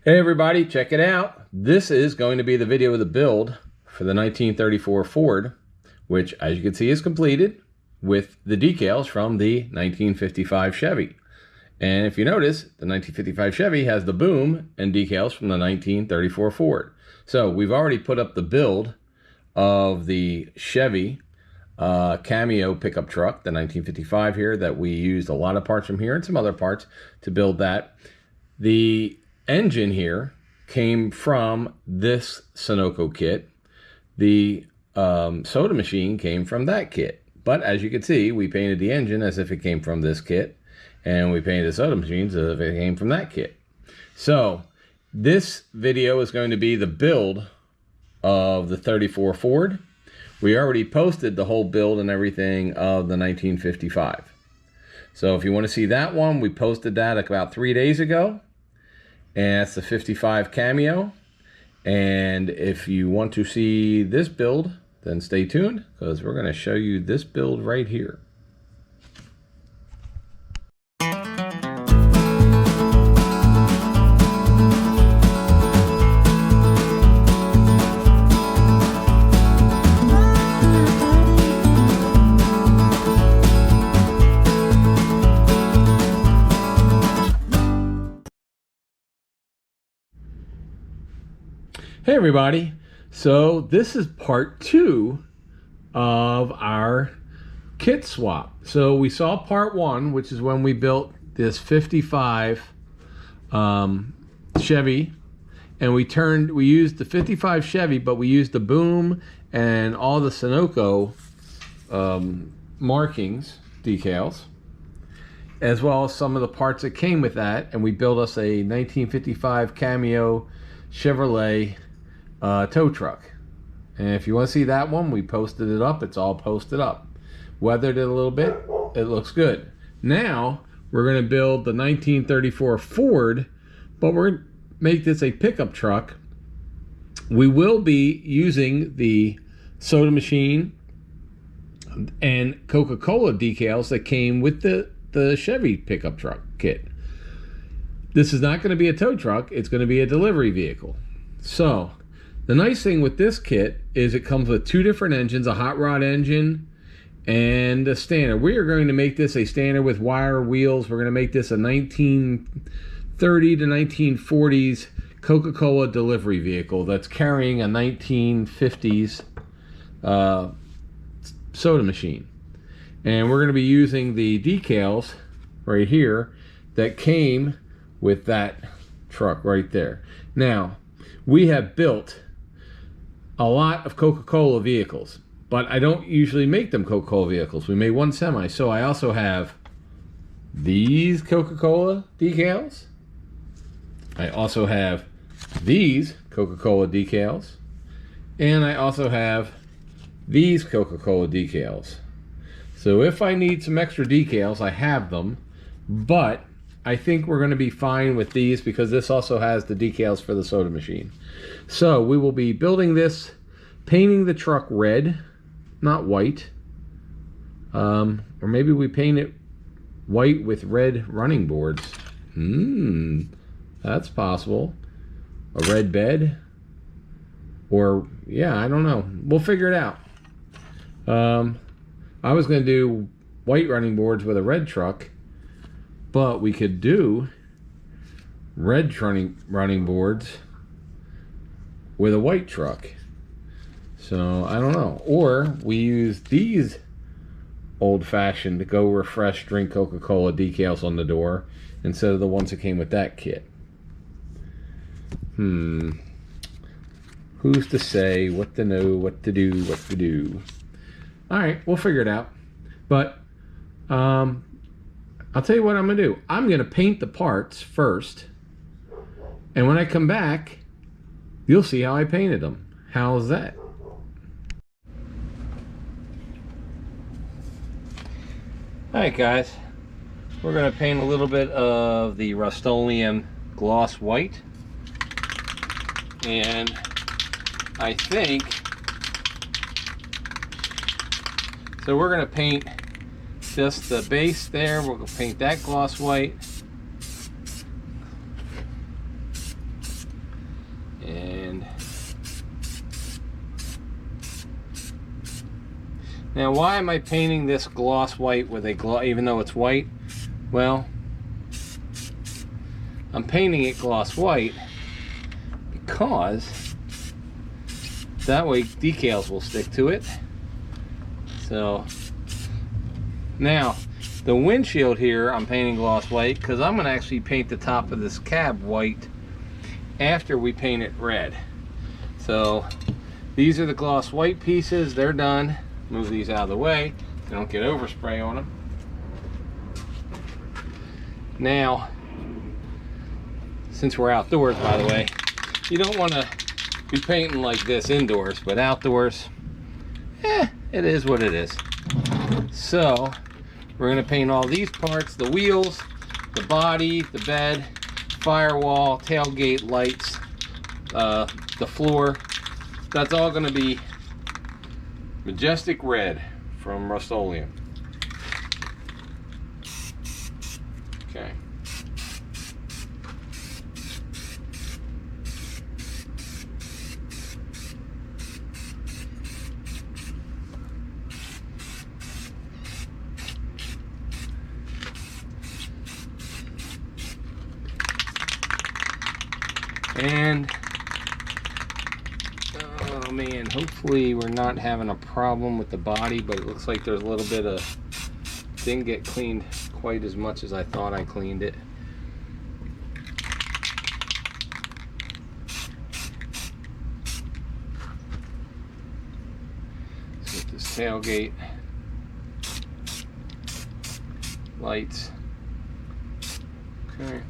Hey everybody, check it out. This is going to be the video of the build for the 1934 Ford, which as you can see is completed with the decals from the 1955 Chevy. And if you notice, the 1955 Chevy has the boom and decals from the 1934 Ford. So we've already put up the build of the Chevy Cameo pickup truck, the 1955 here, that we used a lot of parts from here and some other parts to build that. The engine here came from this Sunoco kit. The soda machine came from that kit. But as you can see, we painted the engine as if it came from this kit, and we painted the soda machines as if it came from that kit. So this video is going to be the build of the 34 Ford. We already posted the whole build and everything of the 1955. So if you want to see that one, we posted that about 3 days ago. And that's the 55 Cameo. And if you want to see this build, then stay tuned, because we're going to show you this build right here. Hey everybody, so this is part 2 of our kit swap. So we saw part 1, which is when we built this 55 Chevy, and we used the 55 Chevy, but we used the boom and all the Sunoco markings, decals, as well as some of the parts that came with that, and we built us a 1955 Cameo Chevrolet tow truck. And if you want to see that one, we posted it up. It's all posted up. Weathered it a little bit. It looks good. Now we're going to build the 1934 Ford, but we're going to make this a pickup truck. We will be using the soda machine and Coca-Cola decals that came with the Chevy pickup truck kit. This is not going to be a tow truck. It's going to be a delivery vehicle. So the nice thing with this kit is it comes with 2 different engines, a hot rod engine and a standard. We are going to make this a standard with wire wheels. We're going to make this a 1930 to 1940s Coca-Cola delivery vehicle that's carrying a 1950s soda machine. And we're going to be using the decals right here that came with that truck right there. Now, we have built a lot of Coca-Cola vehicles, but I don't usually make them Coca-Cola vehicles. We made one semi, so I also have these Coca-Cola decals. I also have these Coca-Cola decals, and I also have these Coca-Cola decals. So if I need some extra decals, I have them, but I think we're going to be fine with these because this also has the decals for the soda machine. So we will be building this, painting the truck red, not white. Or maybe we paint it white with red running boards. That's possible. A red bed. Or, yeah, I don't know. We'll figure it out. I was going to do white running boards with a red truck, but we could do red running boards with a white truck. So I don't know. Or we use these old-fashioned Go Refresh Drink Coca-Cola decals on the door instead of the ones that came with that kit. Who's to say what to know, what to do, what to do? All right, we'll figure it out. But I'll tell you what I'm going to do. I'm going to paint the parts first. And when I come back, you'll see how I painted them. How's that? Alright guys, we're going to paint a little bit of the Rust-Oleum gloss white. And I think, so we're going to paint just the base there. We'll paint that gloss white. Now, why am I painting this gloss white with a gloss, even though it's white? Well, I'm painting it gloss white because that way decals will stick to it. So now the windshield here I'm painting gloss white because I'm going to actually paint the top of this cab white after we paint it red. So these are the gloss white pieces. They're done. Move these out of the way. They don't get overspray on them. Now, since we're outdoors, by the way, you don't want to be painting like this indoors, but outdoors, it is what it is. So we're going to paint all these parts: the wheels, the body, the bed, firewall, tailgate lights, the floor. That's all going to be majestic red from Rust-Oleum. Okay. And oh man, hopefully we're not having a problem with the body, but it looks like there's a little bit of, didn't get cleaned quite as much as I thought I cleaned it. So with this tailgate lights, okay.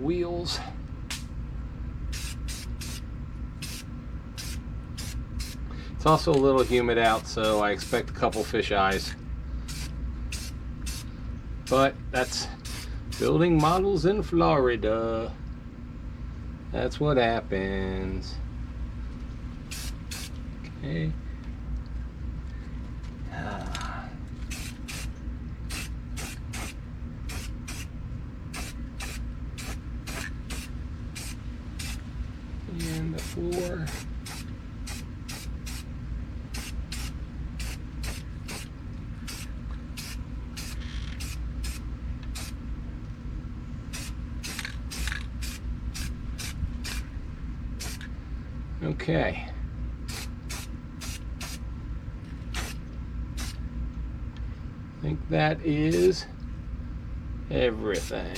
Wheels. It's also a little humid out, so I expect a couple fish eyes. But that's building models in Florida. That's what happens. Okay. And the floor. Okay. I think that is everything.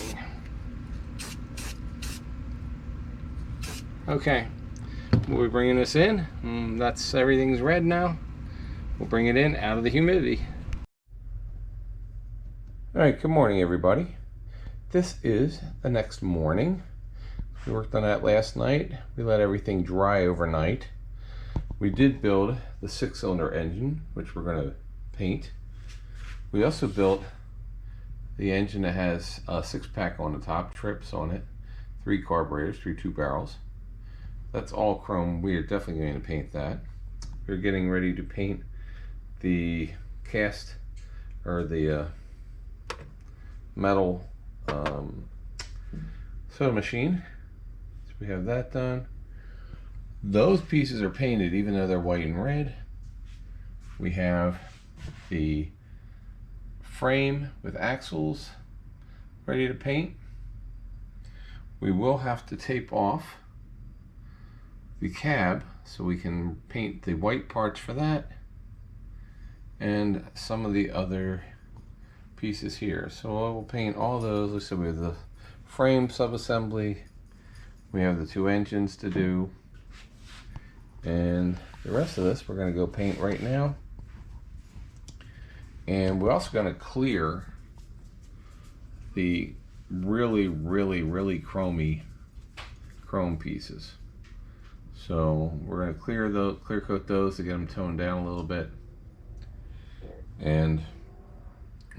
Okay, we'll be bringing this in. That's everything's red now. We'll bring it in out of the humidity. All right, good morning, everybody. This is the next morning. We worked on that last night. We let everything dry overnight. We did build the 6-cylinder engine, which we're going to paint. We also built the engine that has a 6-pack on the top, trips on it, 3 carburetors, 3 2-barrels. That's all chrome. We are definitely going to paint that. We're getting ready to paint the cast, or the metal sewing machine. So we have that done. Those pieces are painted even though they're white and red. We have the frame with axles ready to paint. We will have to tape off the cab so we can paint the white parts for that and some of the other pieces here. So we'll paint all those. Like I said, we have the frame subassembly, we have the 2 engines to do, and the rest of this we're going to go paint right now. And we're also going to clear the really chrome pieces. So we're going to clear coat those to get them toned down a little bit, and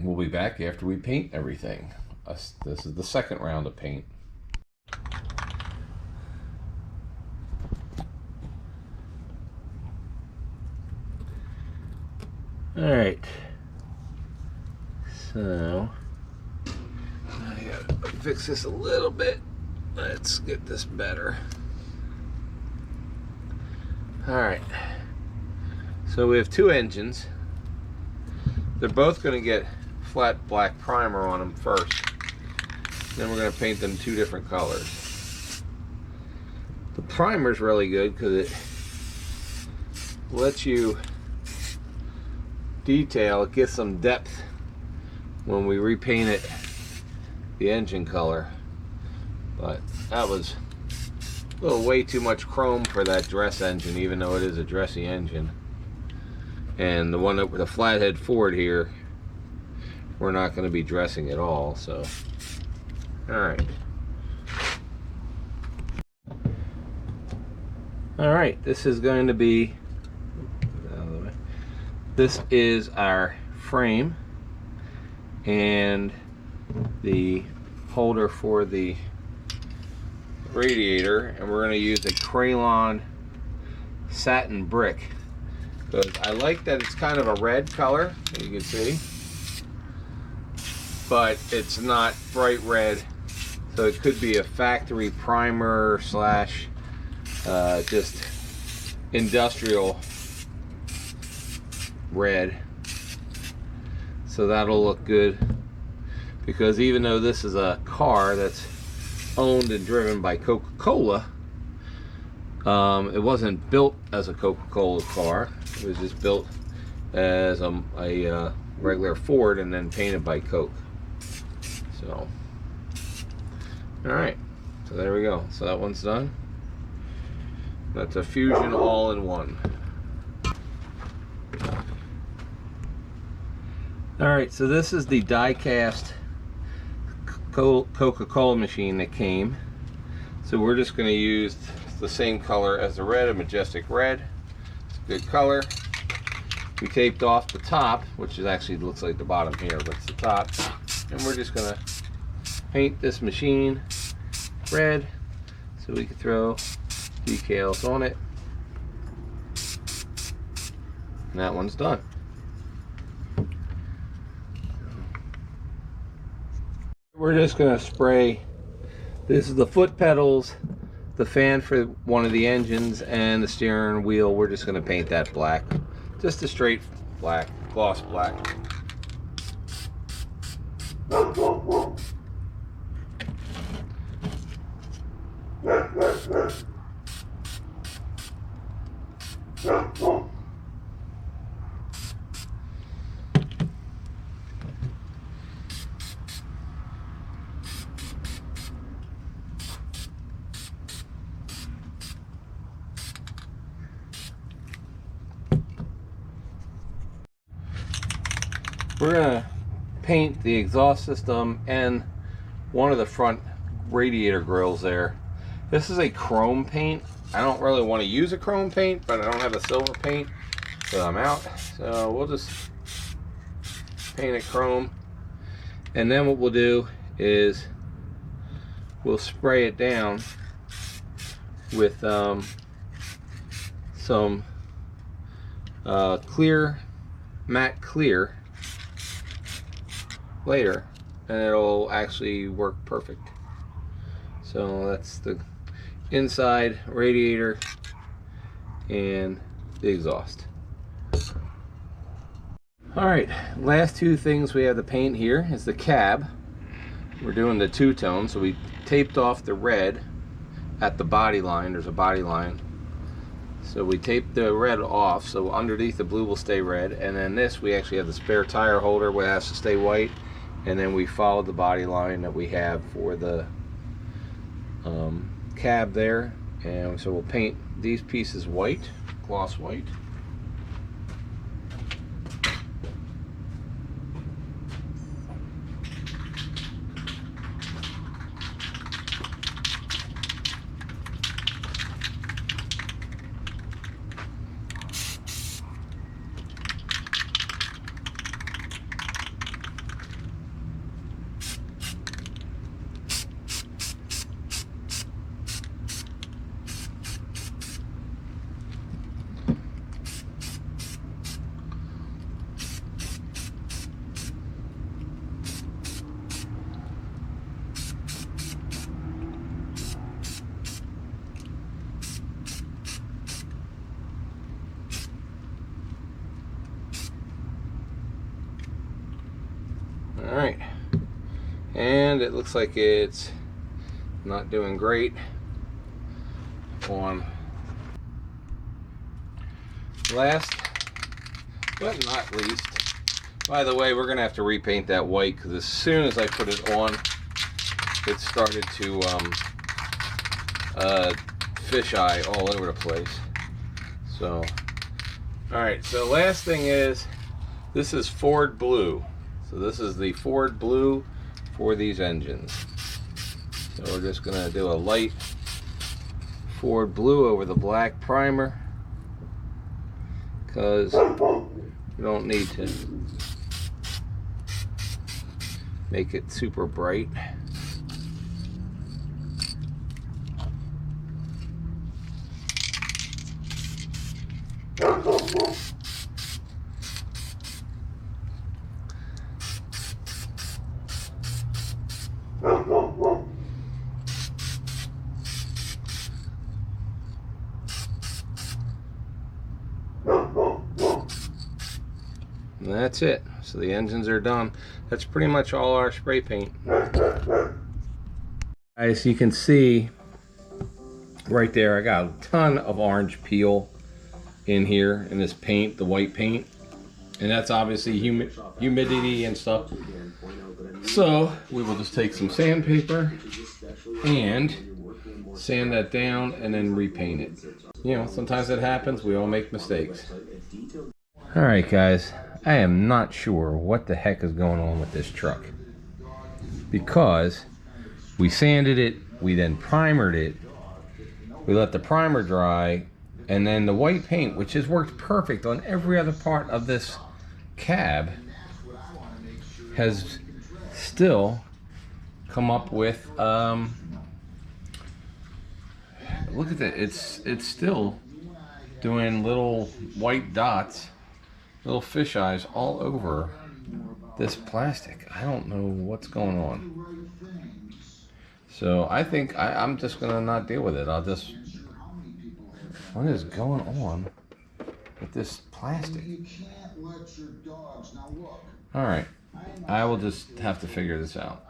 we'll be back after we paint everything. This is the second round of paint. All right. So I gotta fix this a little bit. Let's get this better. All right. So we have two engines. They're both going to get flat black primer on them first. Then we're going to paint them two different colors. The primer is really good because it lets you detail, it gets some depth when we repaint it the engine color. But that was a little way too much chrome for that dress engine, even though it is a dressy engine. And the one that with the flathead Ford here, we're not going to be dressing at all. So, all right, this is going to be, this is our frame and the holder for the radiator, and we're going to use a crayon satin brick because I like that it's kind of a red color, as you can see, but it's not bright red, so it could be a factory primer slash just industrial red. So that'll look good, because even though this is a car that's owned and driven by Coca-Cola, it wasn't built as a Coca-Cola car. It was just built as a regular Ford and then painted by Coke. So, all right, so there we go. So that one's done. That's a Fusion all-in-one. All right, so this is the die-cast Coca-Cola machine that came. So we're just going to use the same color as the red, a majestic red. It's a good color. We taped off the top, which is actually looks like the bottom here, but it's the top. And we're just going to paint this machine red so we can throw decals on it. And that one's done. We're just going to spray, this is the foot pedals, the fan for one of the engines, and the steering wheel. We're just going to paint that black, just a straight black, gloss black. We're going to paint the exhaust system and one of the front radiator grills there. This is a chrome paint. I don't really want to use a chrome paint, but I don't have a silver paint, so I'm out. So we'll just paint it chrome. And then what we'll do is we'll spray it down with some clear, matte clear later, and it'll actually work perfect. So that's the inside radiator and the exhaust. Alright, last two things we have to paint here is the cab. We're doing the two-tone, so we taped off the red at the body line. There's a body line, so we taped the red off, so underneath the blue will stay red, and then this we actually have the spare tire holder where it has to stay white, and then we followed the body line that we have for the cab there. And so we'll paint these pieces white, gloss white. Alright, and it looks like it's not doing great on last but not least. By the way, we're gonna have to repaint that white because as soon as I put it on, it started to fisheye all over the place. So, alright, so last thing is, this is Ford Blue. So this is the Ford Blue for these engines. So we're just gonna do a light Ford Blue over the black primer because we don't need to make it super bright. And that's it. So the engines are done. That's pretty much all our spray paint. As you can see right there, I got a ton of orange peel in here in this paint, the white paint. And that's obviously humidity and stuff. So we will just take some sandpaper and sand that down and then repaint it. You know, sometimes it happens. We all make mistakes. Alright guys, I am not sure what the heck is going on with this truck. Because we sanded it, we then primered it, we let the primer dry, and then the white paint, which has worked perfect on every other part of this cab, has still come up with, look at that, it's still doing little white dots, little fish eyes all over this plastic. I don't know what's going on. So I think I'm just gonna not deal with it. I'll just, what is going on with this plastic? All right, I will just have to figure this out.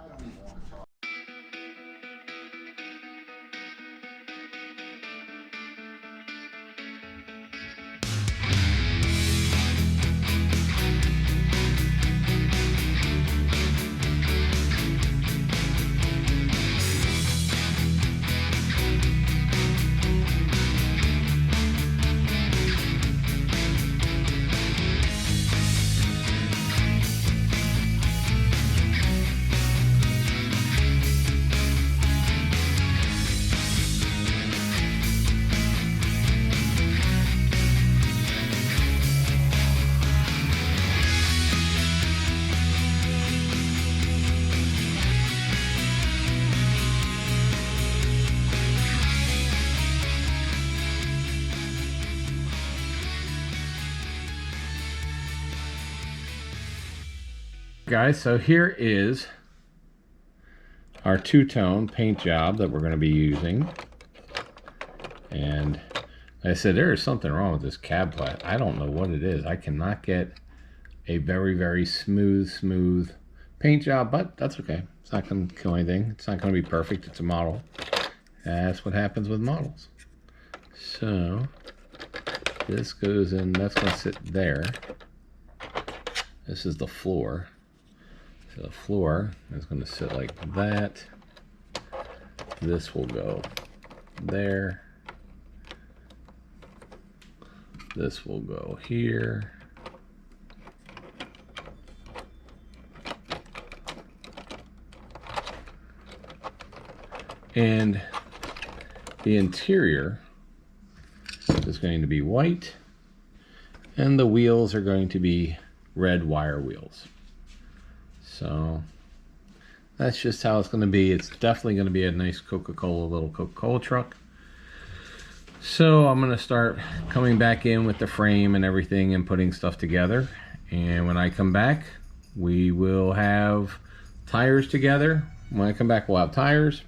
Guys, so here is our two-tone paint job that we're going to be using. And like I said, there is something wrong with this cab plat. I don't know what it is. I cannot get a very, very smooth paint job, but that's okay. It's not going to kill anything. It's not going to be perfect. It's a model. That's what happens with models. So this goes in, that's going to sit there. This is the floor. So the floor is going to sit like that. This will go there. This will go here. And the interior is going to be white, and the wheels are going to be red wire wheels. So that's just how it's going to be. It's definitely going to be a nice Coca-Cola, little Coca-Cola truck. So I'm going to start coming back in with the frame and everything and putting stuff together. And when I come back, we will have tires together. When I come back, we'll have tires.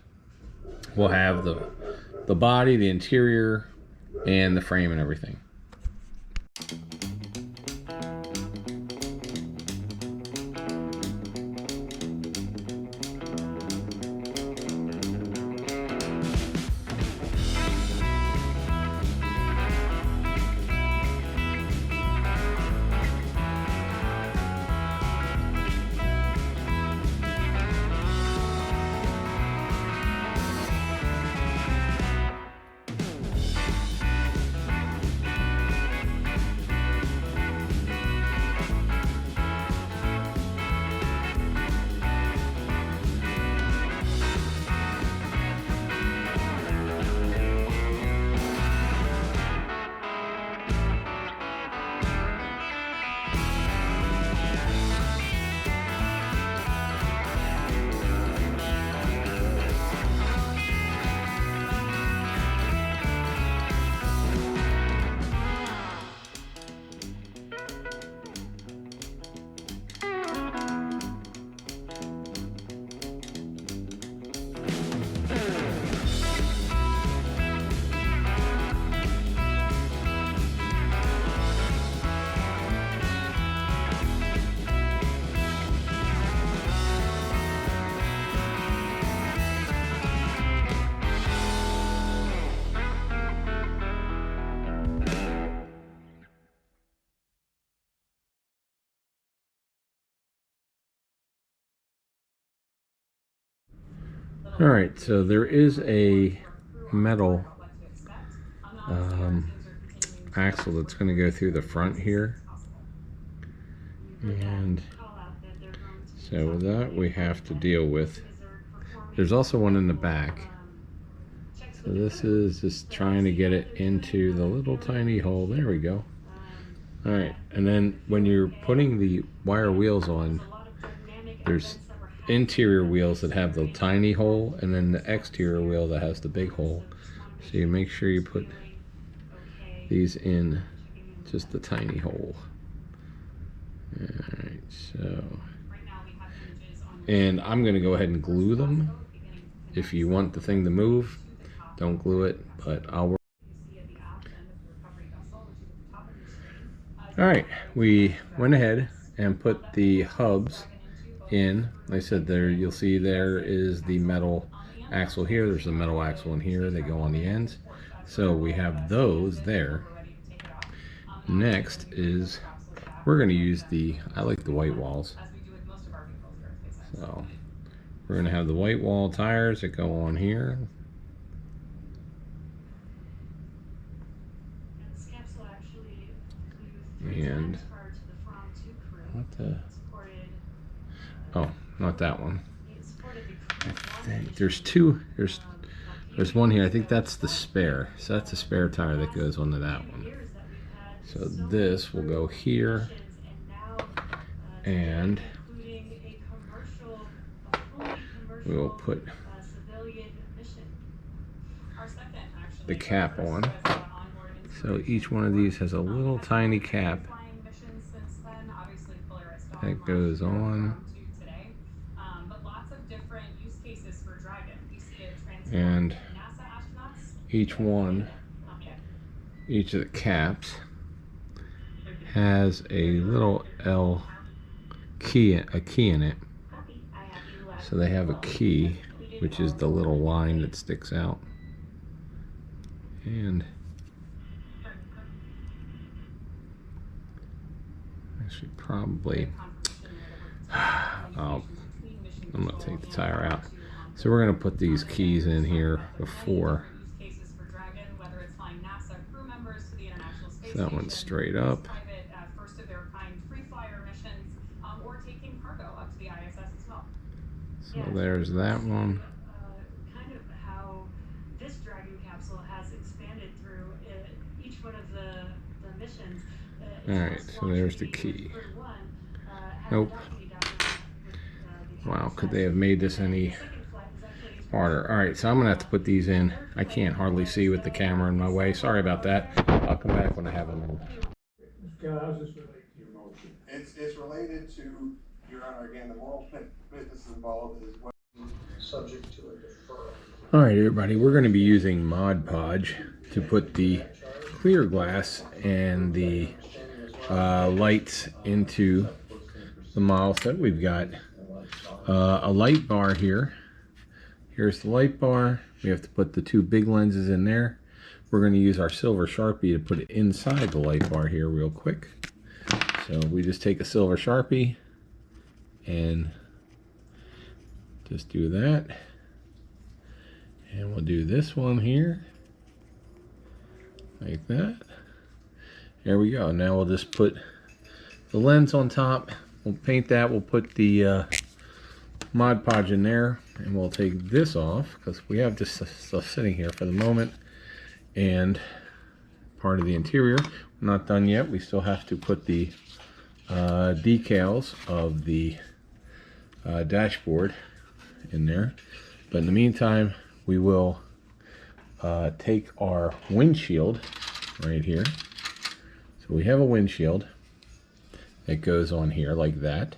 We'll have the body, the interior, and the frame and everything. All right, so there is a metal axle that's going to go through the front here, and so that we have to deal with. There's also one in the back, so this is just trying to get it into the little tiny hole. There we go. All right, and then when you're putting the wire wheels on, there's interior wheels that have the tiny hole, and then the exterior wheel that has the big hole. So you make sure you put these in just the tiny hole. Alright, so, and I'm going to go ahead and glue them. If you want the thing to move, don't glue it, but I'll work. Alright, we went ahead and put the hubs in. Like I said, there you'll see there is the metal axle here. There's a metal axle in here. They go on the ends. So we have those there. Next is we're going to use I like the white walls. So we're going to have the white wall tires that go on here. And what the? Oh, not that one. I think there's two. There's one here. I think that's the spare. So that's a spare tire that goes onto that one. So this will go here, and we will put the cap on. So each one of these has a little tiny cap that goes on. And each of the caps has a little L key, a key in it. So they have a key, which is the little line that sticks out. And actually probably, I'm going to take the tire out. So we're going to put these keys in here before. So that one's straight up. So there's that one. Kind of how this Dragon capsule has expanded through each one of the missions. Alright, so there's the key. Nope. Wow, could they have made this any harder? Alright, so I'm going to have to put these in. I can't hardly see with the camera in my way. Sorry about that. I'll come back when I have them in. How does this relate to your motion? It's related to, Your Honor, again, the moral business involved is what Subject to a deferral. Alright everybody, we're going to be using Mod Podge to put the clear glass and the lights into the model set. We've got a light bar here. Here's the light bar. We have to put the two big lenses in there. We're going to use our silver Sharpie to put it inside the light bar here real quick. So we just take a silver Sharpie and just do that. And we'll do this one here like that. There we go. Now we'll just put the lens on top. We'll paint that. We'll put the Mod Podge in there, and we'll take this off because we have this stuff sitting here for the moment. And part of the interior, we're not done yet. We still have to put the decals of the dashboard in there. But in the meantime, we will take our windshield right here. So we have a windshield that goes on here like that.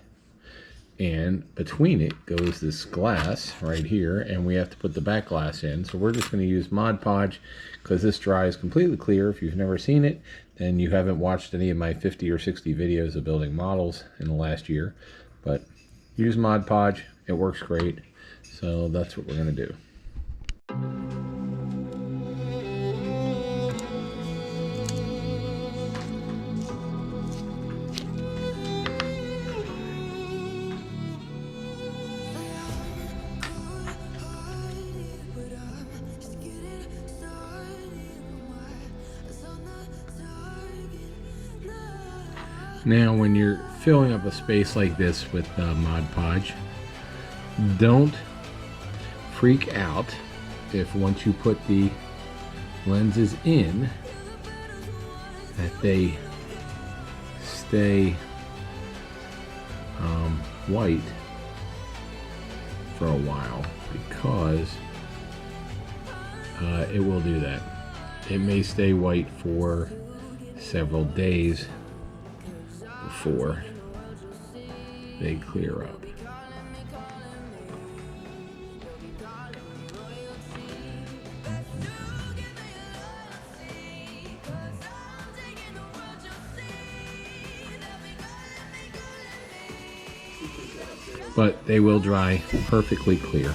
And between it goes this glass right here, and we have to put the back glass in. So we're just going to use Mod Podge because this dries completely clear. If you've never seen it, then you haven't watched any of my 50 or 60 videos of building models in the last year. But use Mod Podge, it works great. So that's what we're going to do. Now, when you're filling up a space like this with Mod Podge, don't freak out if once you put the lenses in that they stay white for a while, because it will do that. It may stay white for several days before they clear up. But they will dry perfectly clear.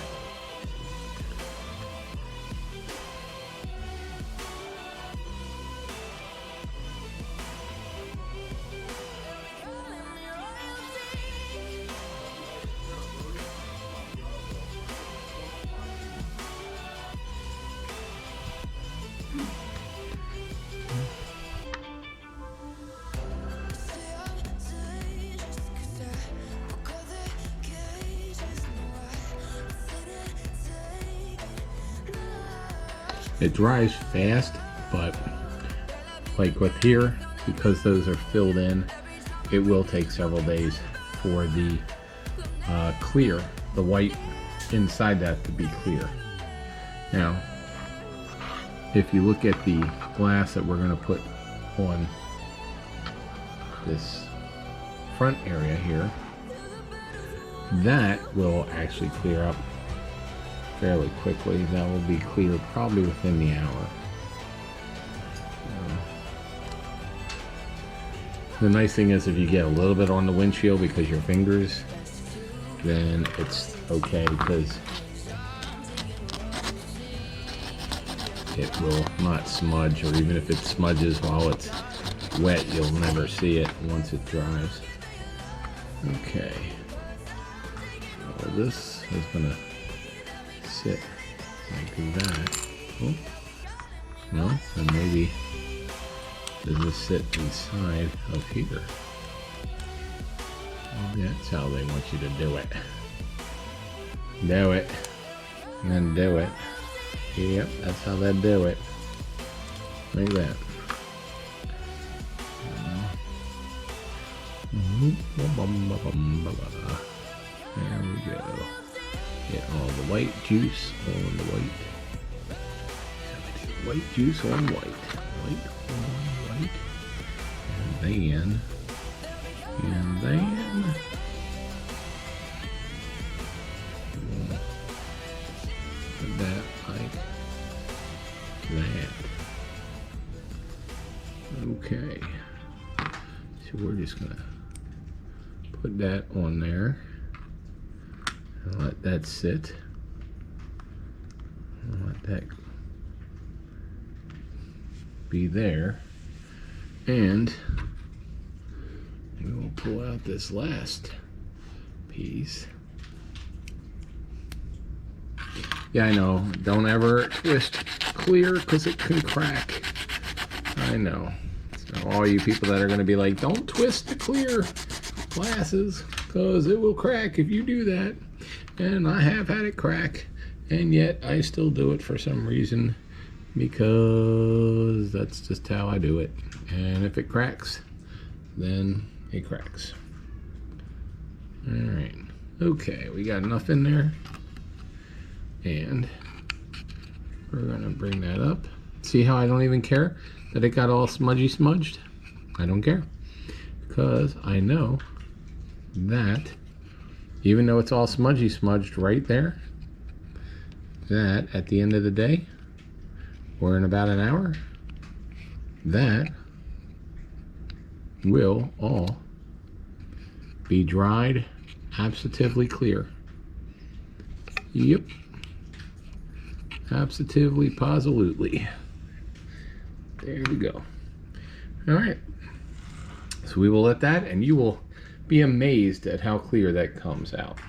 It dries fast, but like with here, because those are filled in, it will take several days for the clear, the white inside that to be clear. Now, if you look at the glass that we're going to put on this front area here, that will actually clear up fairly quickly. That will be clear probably within the hour. The nice thing is if you get a little bit on the windshield because your fingers, then it's okay, because it will not smudge, or even if it smudges while it's wet, you'll never see it once it dries. Okay, so this is gonna sit like that. Oh, no, and maybe does this sit inside of here? Well, that's how they want you to do it. Do it, and then do it. Yep, that's how they do it. Like that. There we go. Get all the white juice on the white. White juice on white. White on white. And then put that like that. Okay. So we're just gonna put that on there. Let that sit. Let that be there. And we will pull out this last piece. Yeah, I know. Don't ever twist clear because it can crack. I know. So all you people that are going to be like, don't twist the clear glasses because it will crack if you do that. And I have had it crack, and yet I still do it for some reason, because that's just how I do it. And if it cracks, then it cracks. All right. Okay, we got enough in there. And we're gonna bring that up. See how I don't even care that it got all smudged? I don't care, because I know that even though it's all smudged right there, that at the end of the day, or in about an hour, that will all be dried absolutely clear. Yep. Absolutely, positively. There we go. All right. So we will let that, and you will be amazed at how clear that comes out.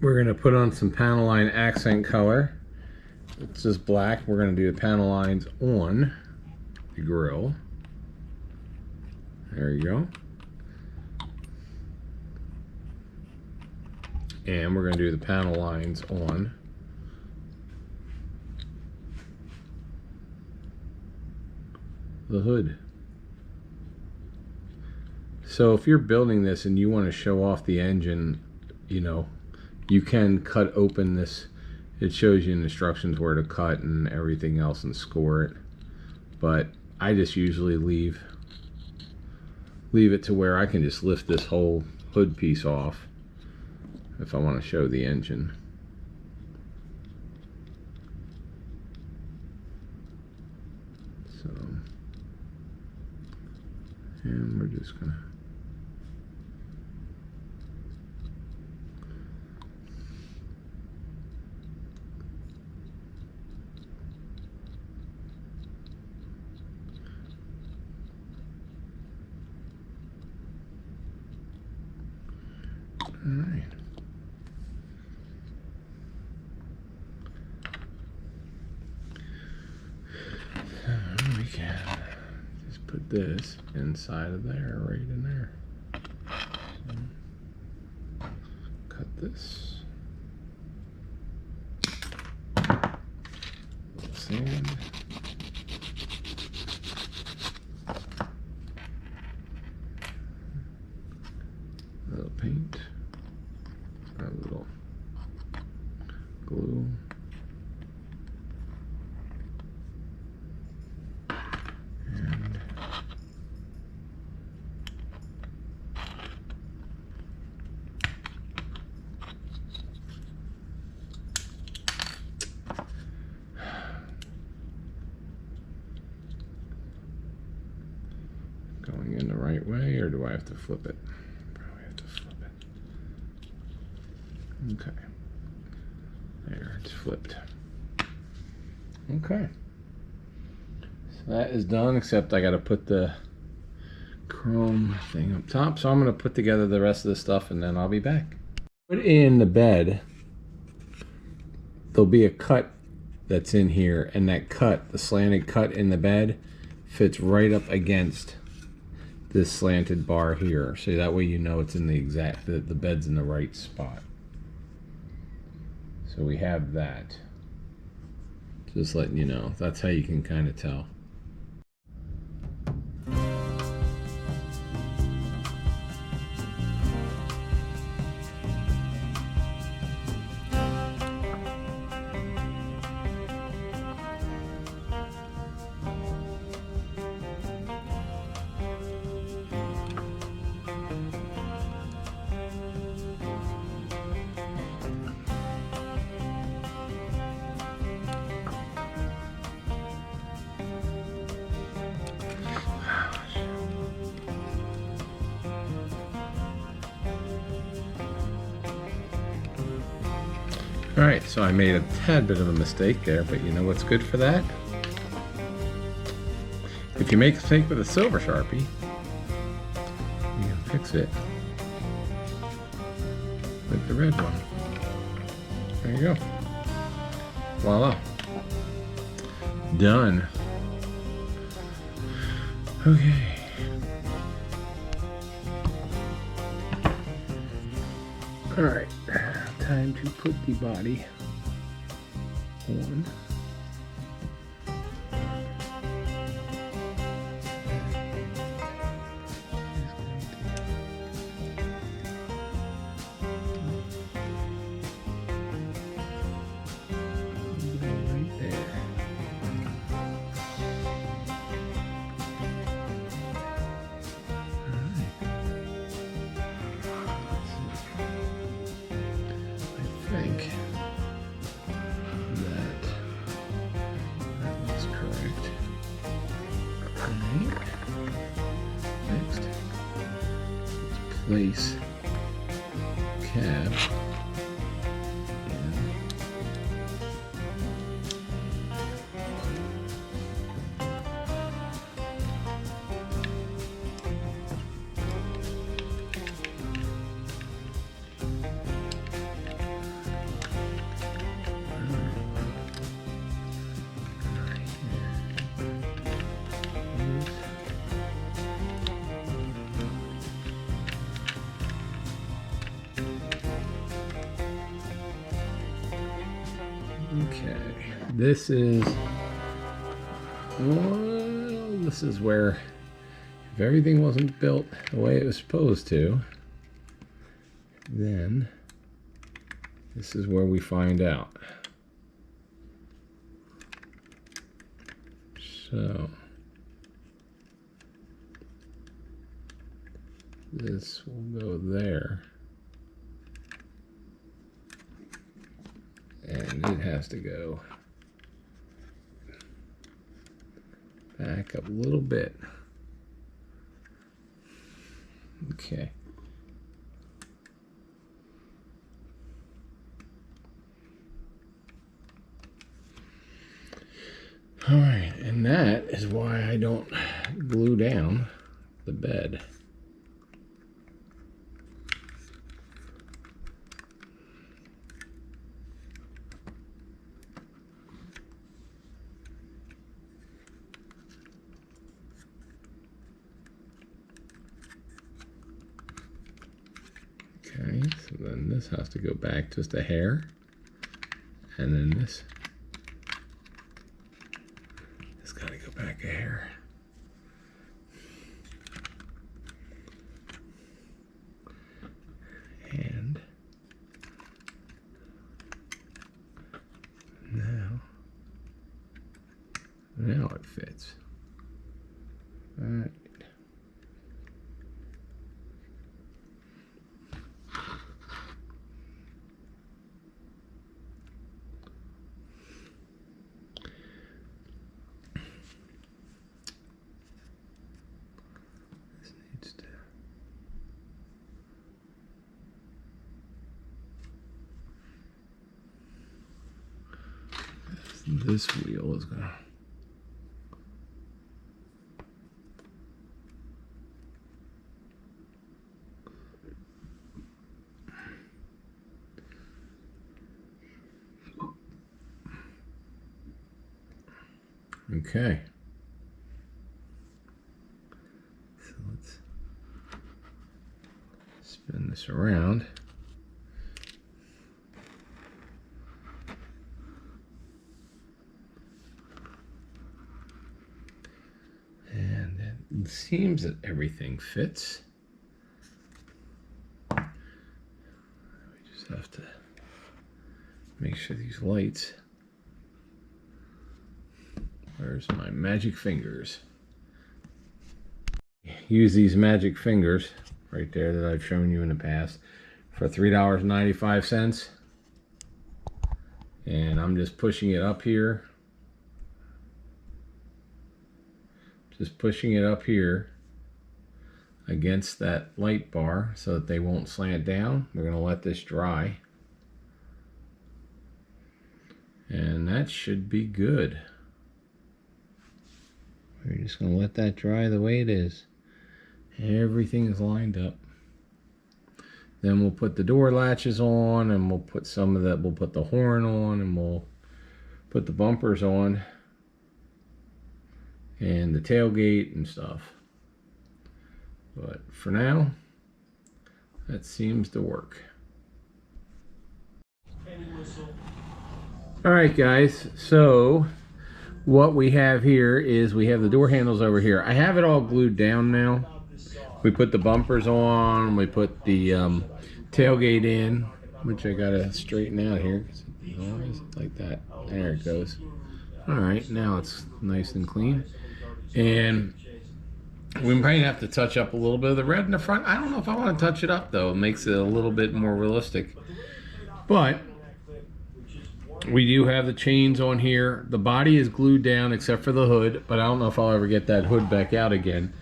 we're going to put on some panel line accent color. It's just black. We're going to do the panel lines on the grill. There you go. And we're going to do the panel lines on the hood. So if you're building this and you want to show off the engine, you know, you can cut open this. It shows you in instructions where to cut and everything else and score it. But I just usually leave it to where I can just lift this whole hood piece off if I want to show the engine. So, and we're just gonna all right. So we can just put this inside of there, right in there. So, cut this. Little sand. Little paint. A little glue. And going in the right way, or do I have to flip it? Probably have to flip it. Okay. There, it's flipped. Okay. So that is done, except I got to put the chrome thing up top. So I'm going to put together the rest of the stuff and then I'll be back. Put in the bed, there'll be a cut that's in here, and that cut, the slanted cut in the bed, fits right up against this slanted bar here. So that way you know it's in the exact, the bed's in the right spot. So we have that. Just letting you know. That's how you can kind of tell. Alright, so I made a tad bit of a mistake there, but you know what's good for that? If you make a mistake with a silver Sharpie, you can fix it with the red one. There you go. Voila. Done. Okay. Alright. Time to put the body on. Right there. I think that is correct. Alright. Next, let's place cab in. Okay, this is, well, this is where, if everything wasn't built the way it was supposed to, then this is where we find out. So this will go there, and it has to go back up a little bit. Okay. All right, and that is why I don't glue down the bed. Okay, so then this has to go back just a hair, and then this got to go back a hair. And now it fits. All right. This wheel is gonna. Okay. So let's spin this around. It seems that everything fits. We just have to make sure these lights. Where's my magic fingers? Use these magic fingers right there that I've shown you in the past for $3.95. And I'm just pushing it up here. Just pushing it up here against that light bar so that they won't slant down. We're going to let this dry. And that should be good. We're just going to let that dry the way it is. Everything is lined up. Then we'll put the door latches on, and we'll put some of that, we'll put the horn on, and we'll put the bumpers on, and the tailgate and stuff. But for now, that seems to work. All right, guys, so what we have here is we have the door handles over here. I have it all glued down now. We put the bumpers on, we put the tailgate in, which I gotta straighten out here. Like that. There it goes. All right, now it's nice and clean. And we might have to touch up a little bit of the red in the front. I don't know if I want to touch it up though. It makes it a little bit more realistic. But we do have the chains on here. The body is glued down except for the hood, but I don't know if I'll ever get that hood back out again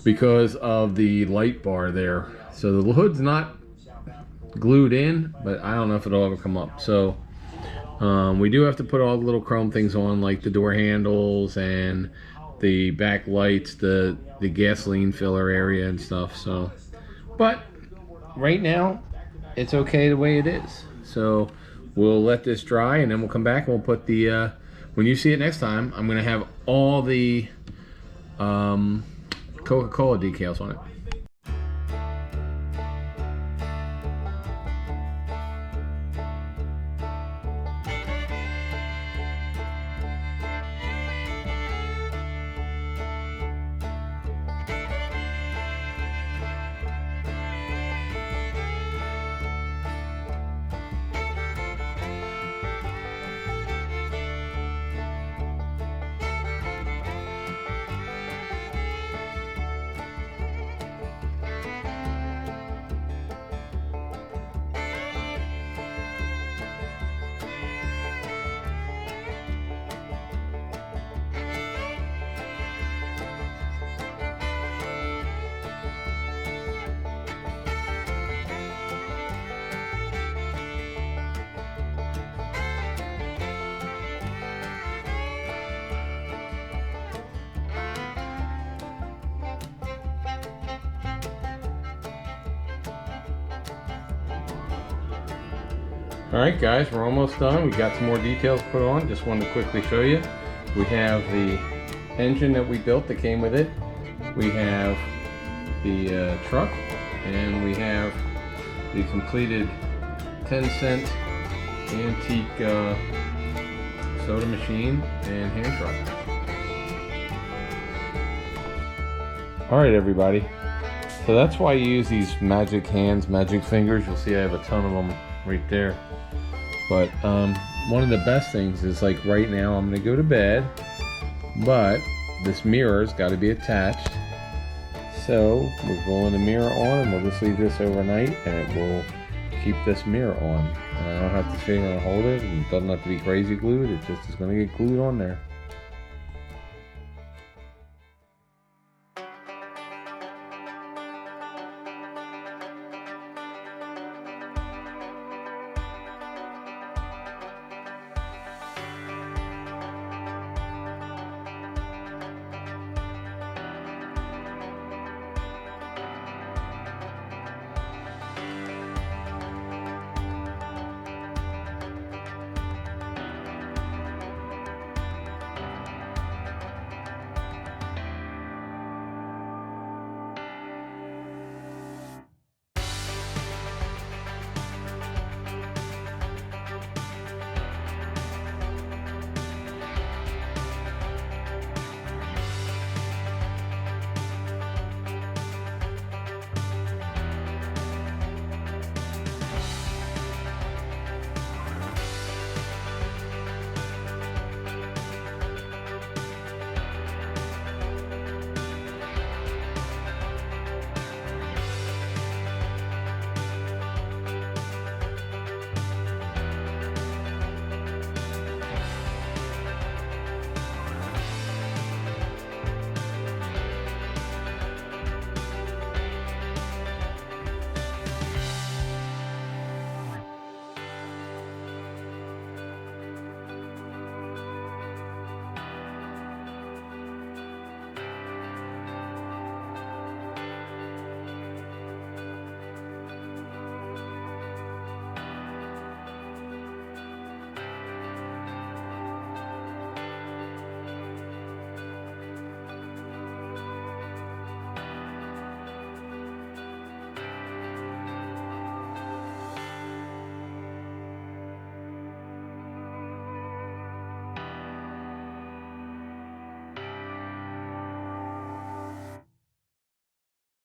because of the light bar there. So the hood's not glued in, but I don't know if it'll ever come up. So we do have to put all the little chrome things on, like the door handles and the back lights, the gasoline filler area and stuff. So, but right now it's okay the way it is. So we'll let this dry, and then we'll come back and we'll put the when you see it next time, I'm gonna have all the Coca-Cola decals on it. Alright guys, we're almost done. We got some more details put on. Just wanted to quickly show you. We have the engine that we built that came with it. We have the truck, and we have the completed 10-cent antique soda machine and hand truck. Alright everybody, so that's why you use these magic hands, magic fingers. You'll see I have a ton of them right there. But one of the best things is, like, right now I'm gonna go to bed, but this mirror's got to be attached. So we're going the mirror on, and we'll just leave this overnight, and it will keep this mirror on. And I don't have to sit here and hold it, and it doesn't have to be crazy glued. It just is going to get glued on there.